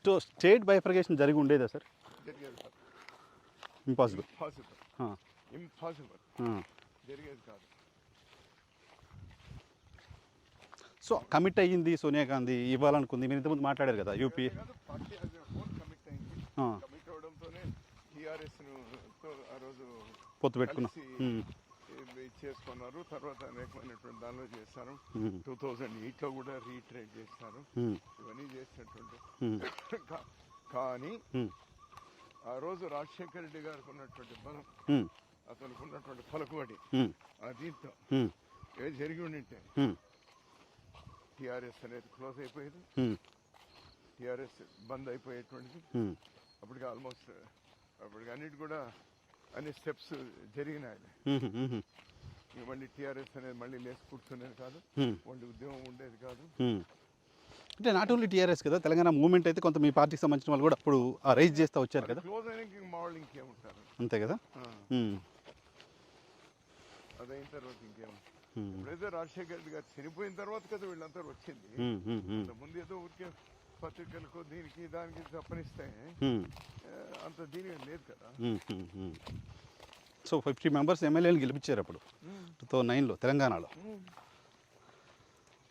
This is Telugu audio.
సో స్టేట్ బైఫర్కేషన్ జరిగి ఉండేదా సార్? జరిగేది కాదు. ఇంపాసిబుల్. ఇంపాసిబుల్ జరిగేది కాదు. సో కమిట్ అయ్యింది సోనియా గాంధీ, ఇవ్వాలనుకుంది. మీరు ఇంతకుముందు మాట్లాడారు కదా యూపీ. పార్టీ కమిట్ అయింది. కమిట్ అవడంతోనే టీఆర్ఎస్ను ఆ రోజు పొత్తు పెట్టుకున్నాం, చేసుకున్నారు. తర్వాత అనేకమైనటువంటి దానిలో చేస్తారు. 2008లో కూడా రీట్రేట్ చేస్తారు. ఇవన్నీ చేసినటువంటి కానీ ఆ రోజు రాజశేఖర రెడ్డి గారికి ఉన్నటువంటి బలం, అతనికి ఉన్నటువంటి పలుకుబడి, దీంతో ఏది జరిగి ఉండింటే టీఆర్ఎస్ అనేది క్లోజ్ అయిపోయేది, టీఆర్ఎస్ బంద్ అయిపోయేటువంటిది. అప్పటికి ఆల్మోస్ట్ అప్పటికి అన్నిటి కూడా అన్ని స్టెప్స్ జరిగినాయి. మళ్ళీ టీఆర్ఎస్ అనేది మళ్ళీ లేచి కూర్చునేది కాదు, మళ్ళీ ఉద్యమం ఉండేది కాదు. అంటే నాట్ ఓన్లీ టీఆర్ఎస్ కదా, తెలంగాణ మూవ్మెంట్ అయితే కొంత మీ పార్టీకి సంబంధించిన వాళ్ళు కూడా అప్పుడు రైజ్ చేస్తూ వచ్చారు కదా. క్లోజ్ అయినా మా వాళ్ళు ఇంకేముంటారు, అంతే కదా. అదైన తర్వాత ఇంకేం. ఎప్పుడైతే రాజశేఖర రెడ్డి గారు చనిపోయిన తర్వాత కదా వీళ్ళంతా వచ్చింది. ముందు ఏదో ఊరికే పత్రికలకు దీనికి దానికి తప్పనిస్తే అంత దీని లేదు కదా. సో 50 మెంబర్స్ ఎమ్మెల్యేలు గెలిపించారు అప్పుడు 2009లో తెలంగాణలో.